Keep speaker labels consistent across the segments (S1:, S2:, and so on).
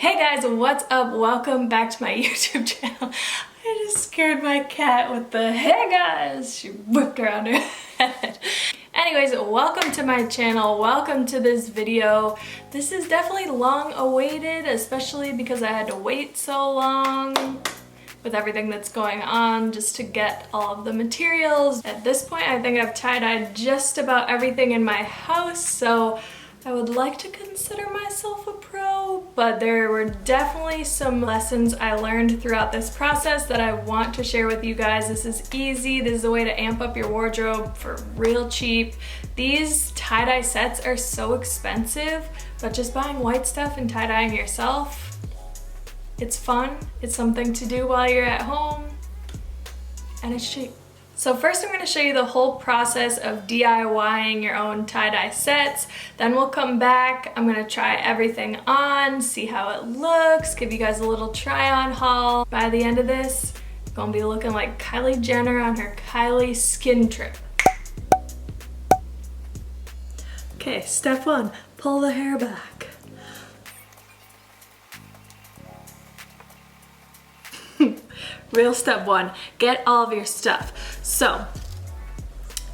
S1: Hey guys, what's up? Welcome back to my YouTube channel. I just scared my cat with the hey guys. She whipped around her head. Anyways, welcome to my channel. Welcome to this video. This is definitely long awaited, especially because I had to wait so long with everything that's going on just to get all of the materials. At this point, I think I've tie-dyed just about everything in my house, so I would like to consider myself a pro, but there were definitely some lessons I learned throughout this process that I want to share with you guys. This is easy. This is a way to amp up your wardrobe for real cheap. These tie-dye sets are so expensive, but just buying white stuff and tie-dyeing yourself, it's fun. It's something to do while you're at home, and it's cheap. So first I'm going to show you the whole process of DIYing your own tie-dye sets. Then we'll come back. I'm going to try everything on, see how it looks, give you guys a little try-on haul. By the end of this, I'm going to be looking like Kylie Jenner on her Kylie skin trip. Okay, step one, pull the hair back. Real step one, get all of your stuff. So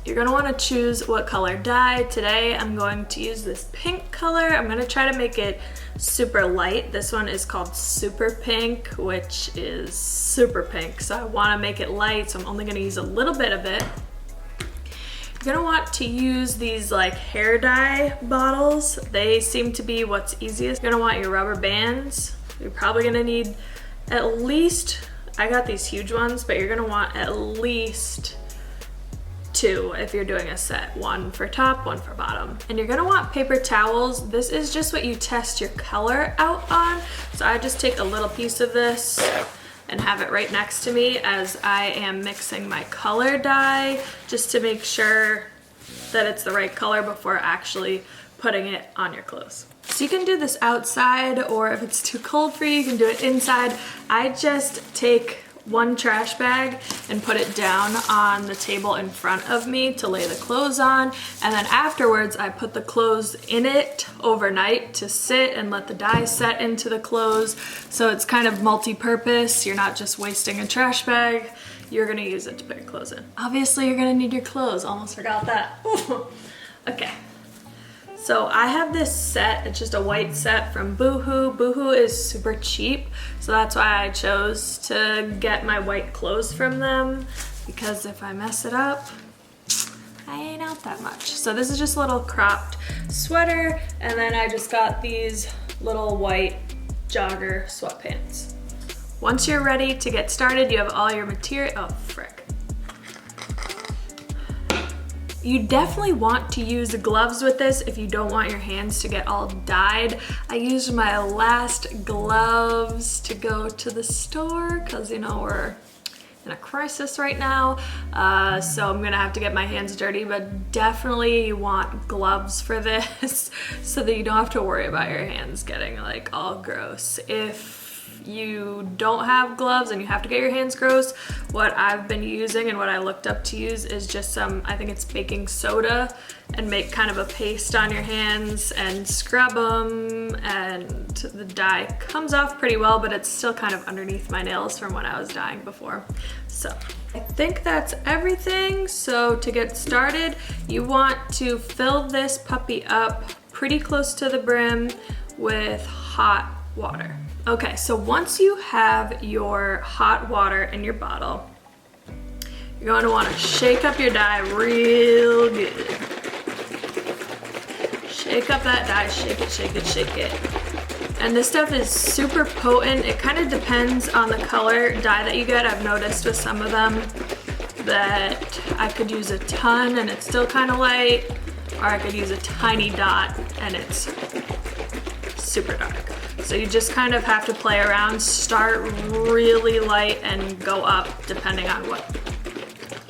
S1: you're gonna wanna choose what color dye. Today I'm going to use this pink color. I'm gonna try to make it super light. This one is called Super Pink, which is super pink. So I wanna make it light, so I'm only gonna use a little bit of it. You're gonna want to use these like hair dye bottles. They seem to be what's easiest. You're gonna want your rubber bands. You're probably gonna need at least, I got these huge ones, but you're gonna want at least 2 if you're doing a set. 1 for top, 1 for bottom. And you're gonna want paper towels. This is just what you test your color out on. So I just take a little piece of this and have it right next to me as I am mixing my color dye, just to make sure that it's the right color before actually putting it on your clothes. So you can do this outside, or if it's too cold for you, you can do it inside. I just take 1 trash bag and put it down on the table in front of me to lay the clothes on. And then afterwards, I put the clothes in it overnight to sit and let the dye set into the clothes. So it's kind of multi-purpose. You're not just wasting a trash bag. You're gonna use it to put your clothes in. Obviously, you're gonna need your clothes. Almost forgot that. Okay. So I have this set, it's just a white set from Boohoo. Boohoo is super cheap, so that's why I chose to get my white clothes from them, because if I mess it up, I ain't out that much. So this is just a little cropped sweater, and then I just got these little white jogger sweatpants. Once you're ready to get started, you have all your material, oh frick. You definitely want to use gloves with this if you don't want your hands to get all dyed. I used my last gloves to go to the store because, you know, we're in a crisis right now. So I'm gonna have to get my hands dirty, but definitely you want gloves for this so that you don't have to worry about your hands getting like all gross. If you don't have gloves and you have to get your hands gross, what I've been using and what I looked up to use is just some, I think it's baking soda, and make kind of a paste on your hands and scrub them, and the dye comes off pretty well, but it's still kind of underneath my nails from when I was dyeing before. So I think that's everything. So to get started, you want to fill this puppy up pretty close to the brim with hot water. Okay, so once you have your hot water in your bottle, you're going to want to shake up your dye real good. Shake up that dye, shake it, shake it, shake it. And this stuff is super potent. It kind of depends on the color dye that you get. I've noticed with some of them that I could use a ton and it's still kind of light, or I could use a tiny dot and it's super dark. So you just kind of have to play around, start really light and go up depending on what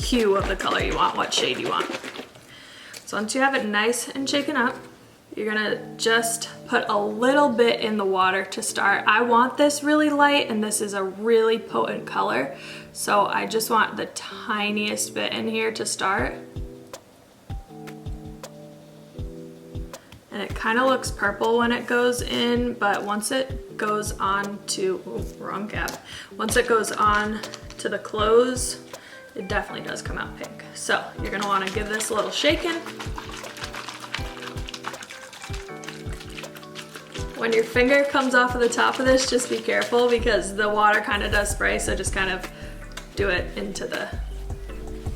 S1: hue of the color you want, what shade you want. So once you have it nice and shaken up, you're gonna just put a little bit in the water to start. I want this really light and this is a really potent color. So I just want the tiniest bit in here to start. And it kind of looks purple when it goes in, but once it goes on to, oh, wrong cap. Once it goes on to the clothes, it definitely does come out pink. So you're gonna wanna give this a little shaking. When your finger comes off of the top of this, just be careful because the water kind of does spray, so just kind of do it into the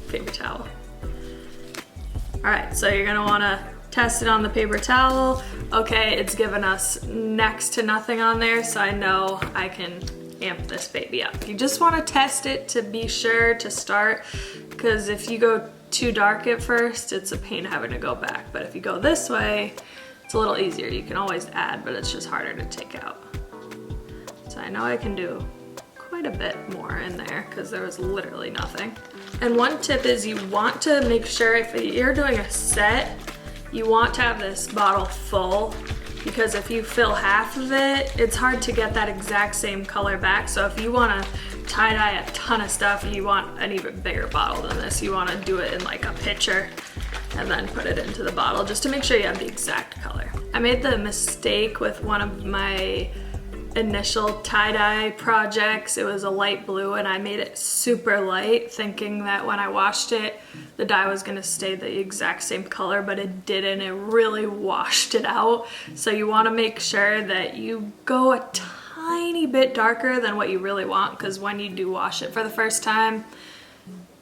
S1: paper towel. All right, so you're gonna wanna test it on the paper towel. Okay, it's given us next to nothing on there, so I know I can amp this baby up. You just wanna test it to be sure to start, because if you go too dark at first, it's a pain having to go back. But if you go this way, it's a little easier. You can always add, but it's just harder to take out. So I know I can do quite a bit more in there because there was literally nothing. And one tip is you want to make sure if you're doing a set, you want to have this bottle full, because if you fill half of it, it's hard to get that exact same color back. So if you want to tie-dye a ton of stuff, you want an even bigger bottle than this. You want to do it in like a pitcher and then put it into the bottle just to make sure you have the exact color. I made the mistake with one of my initial tie-dye projects. It was a light blue and I made it super light thinking that when I washed it, the dye was gonna stay the exact same color, but it didn't. It really washed it out. So you wanna make sure that you go a tiny bit darker than what you really want, because when you do wash it for the first time,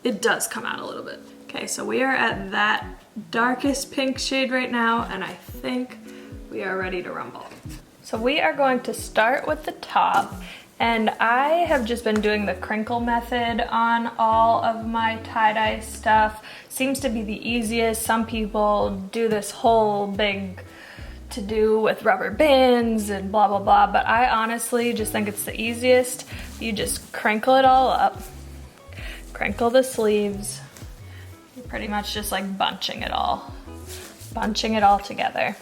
S1: it does come out a little bit. Okay, so we are at that darkest pink shade right now, and I think we are ready to rumble. So we are going to start with the top, and I have just been doing the crinkle method on all of my tie-dye stuff. Seems to be the easiest. Some people do this whole big to-do with rubber bands and blah, blah, blah, but I honestly just think it's the easiest. You just crinkle it all up, crinkle the sleeves. You're pretty much just like bunching it all together.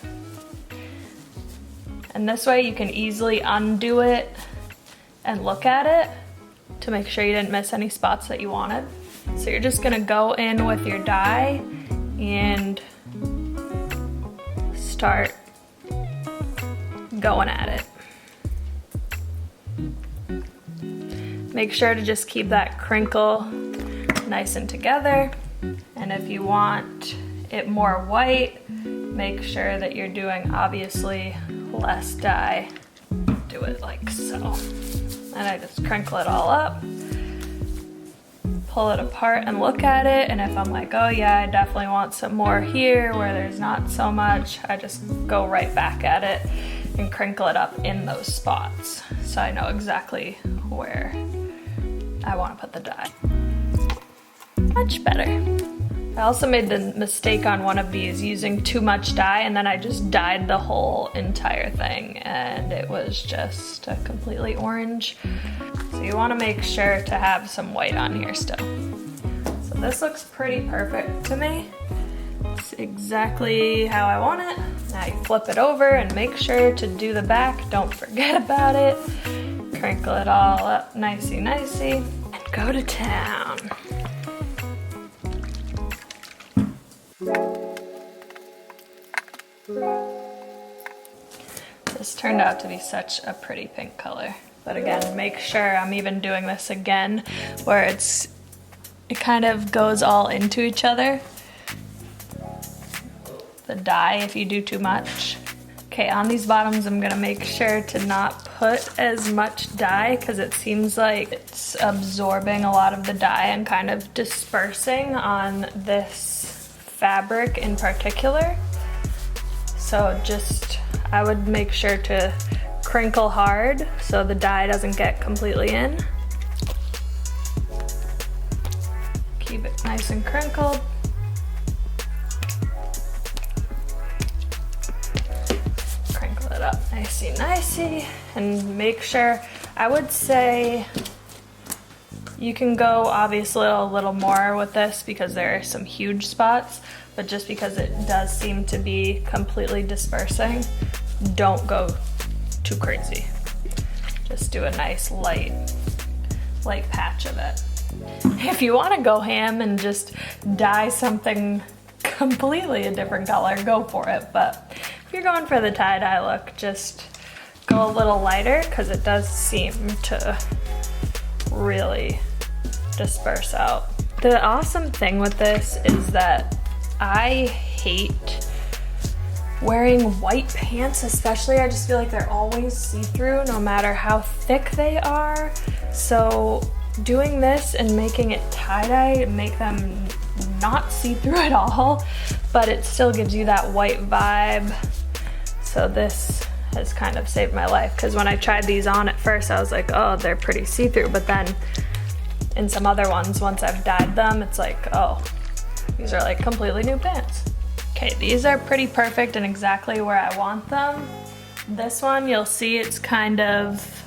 S1: And this way you can easily undo it and look at it to make sure you didn't miss any spots that you wanted. So you're just gonna go in with your dye and start going at it. Make sure to just keep that crinkle nice and together. And if you want it more white, make sure that you're doing obviously less dye. Do it like so. And I just crinkle it all up, pull it apart and look at it. And if I'm like, oh yeah, I definitely want some more here where there's not so much, I just go right back at it and crinkle it up in those spots. So I know exactly where I want to put the dye. Much better. I also made the mistake on one of these using too much dye, and then I just dyed the whole entire thing and it was just a completely orange. So you want to make sure to have some white on here still. So this looks pretty perfect to me. It's exactly how I want it. Now you flip it over and make sure to do the back. Don't forget about it. Crinkle it all up nicey and go to town. This turned out to be such a pretty pink color. But again, make sure I'm even doing this again where it kind of goes all into each other. The dye if you do too much. Okay, on these bottoms I'm gonna make sure to not put as much dye because it seems like it's absorbing a lot of the dye and kind of dispersing on this fabric in particular. So I would make sure to crinkle hard so the dye doesn't get completely in. Keep it nice and crinkled. Crinkle it up nicey, and make sure, I would say you can go obviously a little more with this because there are some huge spots, but just because it does seem to be completely dispersing, don't go too crazy. Just do a nice light patch of it. If you want to go ham and just dye something completely a different color, go for it. But if you're going for the tie-dye look, just go a little lighter because it does seem to really disperse out. The awesome thing with this is that I hate wearing white pants, especially. I just feel like they're always see-through no matter how thick they are. So doing this and making it tie-dye, make them not see-through at all, but it still gives you that white vibe. So this has kind of saved my life, because when I tried these on at first, I was like, oh, they're pretty see-through, but then in some other ones, once I've dyed them, it's like, oh, these are like completely new pants. Okay, these are pretty perfect and exactly where I want them. This one, you'll see it's kind of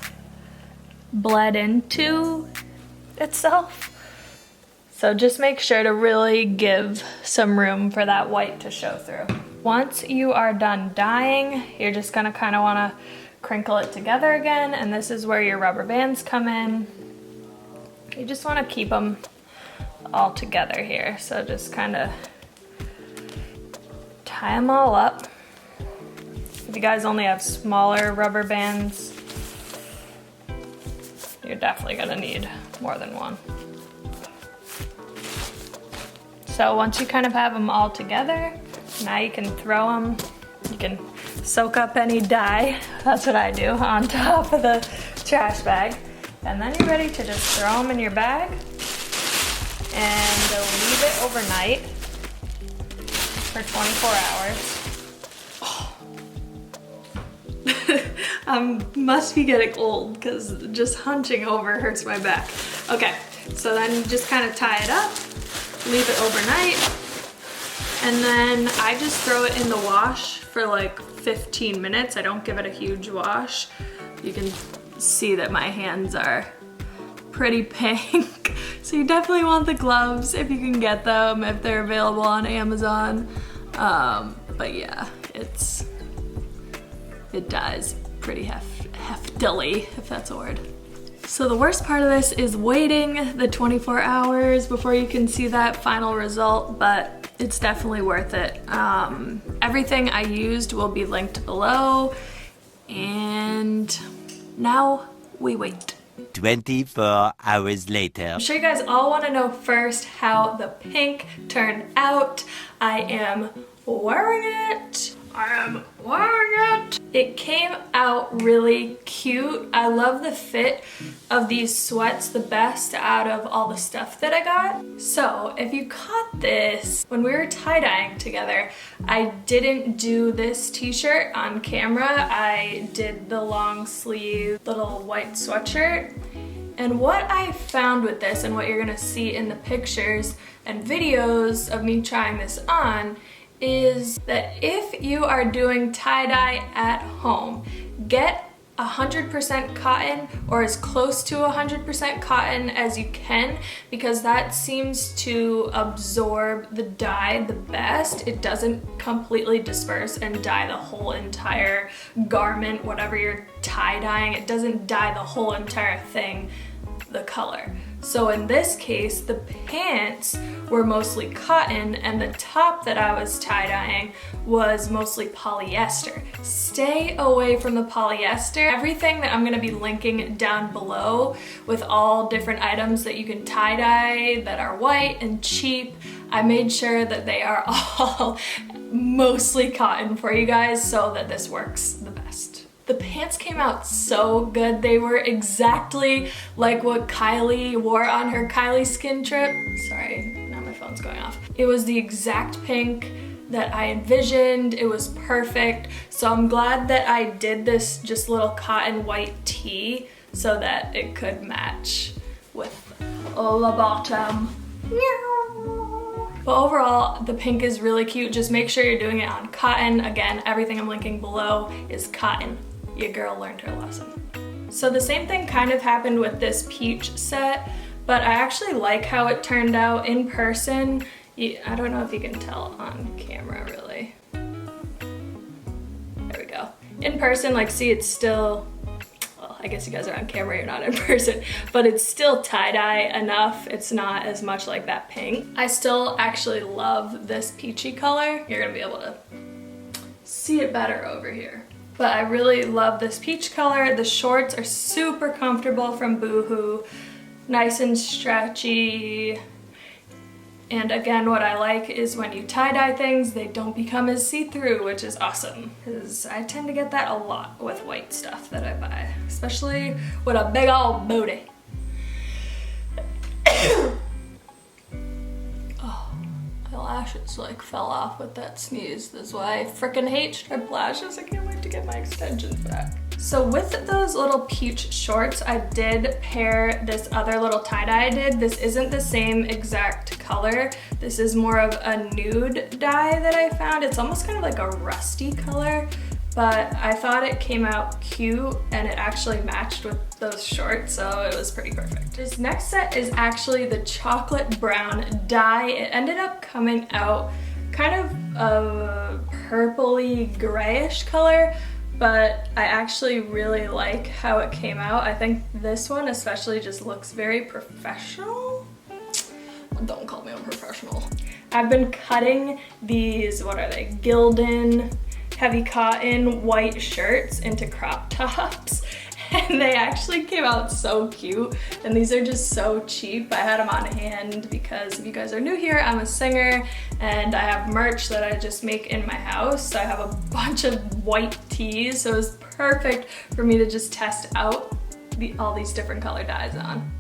S1: bled into itself. So just make sure to really give some room for that white to show through. Once you are done dyeing, you're just gonna kind of wanna crinkle it together again, and this is where your rubber bands come in. You just wanna keep them all together here. So just kind of tie them all up. If you guys only have smaller rubber bands, you're definitely gonna need more than one. So once you kind of have them all together, now you can throw them. You can soak up any dye, that's what I do, on top of the trash bag. And then you're ready to just throw them in your bag and leave it overnight for 24 hours. Oh. Must be getting old because just hunching over hurts my back. Okay, so then just kind of tie it up, leave it overnight, and then I just throw it in the wash for like 15 minutes. I don't give it a huge wash. You can see that my hands are pretty pink. So you definitely want the gloves if you can get them, if they're available on Amazon. But yeah, it dyes pretty heftily, if that's a word. So the worst part of this is waiting the 24 hours before you can see that final result, but it's definitely worth it. Everything I used will be linked below, and now we wait.
S2: 24 hours later.
S1: I'm sure you guys all want to know first how the pink turned out. I am wearing it. It came out really cute. I love the fit of these sweats the best out of all the stuff that I got. So if you caught this, when we were tie-dyeing together, I didn't do this t-shirt on camera. I did the long sleeve little white sweatshirt. And what I found with this, and what you're gonna see in the pictures and videos of me trying this on, is that if you are doing tie-dye at home, get 100% cotton or as close to 100% cotton as you can, because that seems to absorb the dye the best. It doesn't completely disperse and dye the whole entire garment, whatever you're tie-dyeing. It doesn't dye the whole entire thing the color. So in this case, the pants were mostly cotton and the top that I was tie-dyeing was mostly polyester. Stay away from the polyester. Everything that I'm gonna be linking down below with all different items that you can tie-dye that are white and cheap, I made sure that they are all mostly cotton for you guys so that this works the best. The pants came out so good. They were exactly like what Kylie wore on her Kylie skin trip. Sorry, now my phone's going off. It was the exact pink that I envisioned. It was perfect. So I'm glad that I did this just little cotton white tee so that it could match with the bottom. But overall, the pink is really cute. Just make sure you're doing it on cotton. Again, everything I'm linking below is cotton. Your girl learned her lesson. So the same thing kind of happened with this peach set, but I actually like how it turned out in person. I don't know if you can tell on camera really. There we go. In person, like, see, it's still, well, I guess you guys are on camera, you're not in person, but it's still tie-dye enough. It's not as much like that pink. I still actually love this peachy color. You're gonna be able to see it better over here. But I really love this peach color. The shorts are super comfortable from Boohoo. Nice and stretchy. And again, what I like is when you tie-dye things, they don't become as see-through, which is awesome. Because I tend to get that a lot with white stuff that I buy. Especially with a big old booty. Lashes like fell off with that sneeze. That's why I freaking hate strip lashes. I can't wait to get my extensions back. So with those little peach shorts, I did pair this other little tie-dye I did. This isn't the same exact color. This is more of a nude dye that I found. It's almost kind of like a rusty color, but I thought it came out cute and it actually matched with those shorts, so it was pretty perfect. This next set is actually the chocolate brown dye. It ended up coming out kind of a purpley grayish color, but I actually really like how it came out. I think this one especially just looks very professional. Don't call me unprofessional. I've been cutting these, what are they, Gildan heavy cotton white shirts into crop tops, and they actually came out so cute, and these are just so cheap. I had them on hand because if you guys are new here, I'm a singer and I have merch that I just make in my house. So I have a bunch of white tees, so it was perfect for me to just test out all these different color dyes on.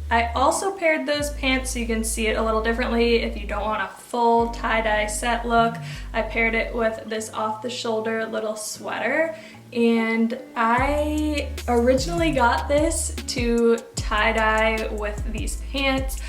S1: I also paired those pants so you can see it a little differently if you don't want a full tie-dye set look. I paired it with this off-the-shoulder little sweater, and I originally got this to tie-dye with these pants,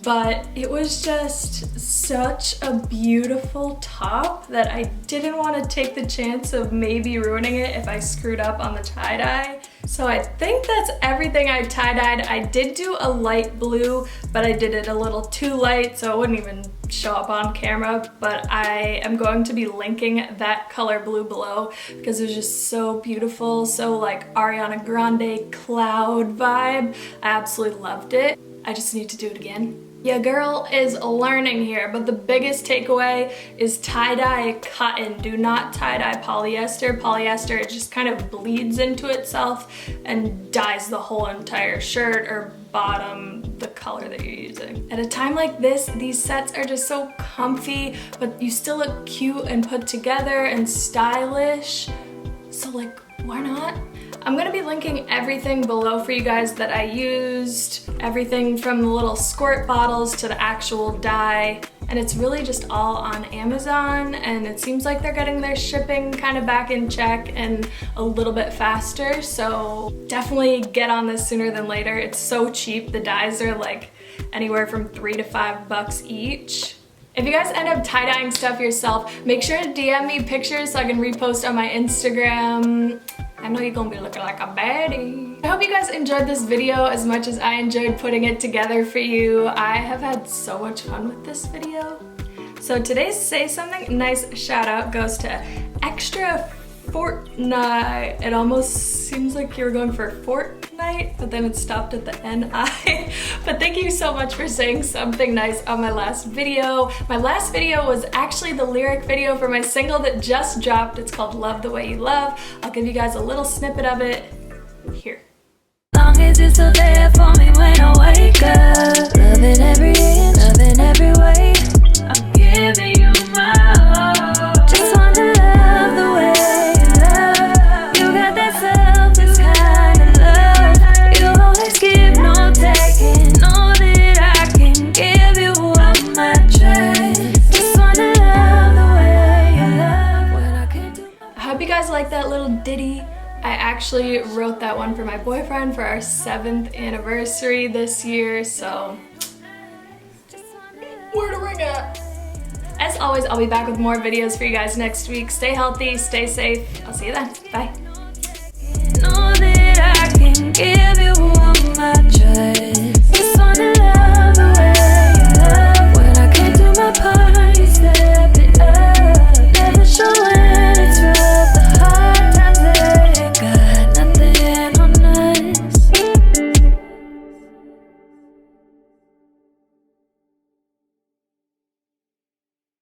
S1: but it was just such a beautiful top that I didn't want to take the chance of maybe ruining it if I screwed up on the tie-dye. So I think that's everything I tie-dyed. I did do a light blue, but I did it a little too light, so it wouldn't even show up on camera, but I am going to be linking that color blue below because it was just so beautiful, so like Ariana Grande cloud vibe. I absolutely loved it. I just need to do it again. Yeah, girl is learning here, but the biggest takeaway is tie-dye cotton. Do not tie-dye polyester. Polyester, it just kind of bleeds into itself and dyes the whole entire shirt or bottom the color that you're using. At a time like this, these sets are just so comfy, but you still look cute and put together and stylish. So like, why not? I'm gonna be linking everything below for you guys that I used, everything from the little squirt bottles to the actual dye, and it's really just all on Amazon, and it seems like they're getting their shipping kind of back in check and a little bit faster, so definitely get on this sooner than later. It's so cheap. The dyes are like anywhere from $3 to $5 each. If you guys end up tie-dyeing stuff yourself, make sure to DM me pictures so I can repost on my Instagram. I know you're gonna be looking like a baddie. I hope you guys enjoyed this video as much as I enjoyed putting it together for you. I have had so much fun with this video. So today's Say Something Nice shout out goes to Extra Fortnite. It almost seems like you were going for Fortnite, but then it stopped at the N-I. But thank you so much for saying something nice on my last video. My last video was actually the lyric video for my single that just dropped. It's called Love the Way You Love. I'll give you guys a little snippet of it here.
S3: Long as you're still there for me when I wake up. Loving every inch, loving every way. I'm giving you my all. Just wanna love the way you love. You got that selfless kind of love. You always give, no taking. Know that I can give you all my trust. Just wanna love the way you love. When I can do my...
S1: I hope you guys like that little ditty. I actually wrote that one for my boyfriend for our 7th anniversary this year, so where the ring at? As always, I'll be back with more videos for you guys next week. Stay healthy, stay safe. I'll see you then. Bye.
S3: Know that I can give you all my trust.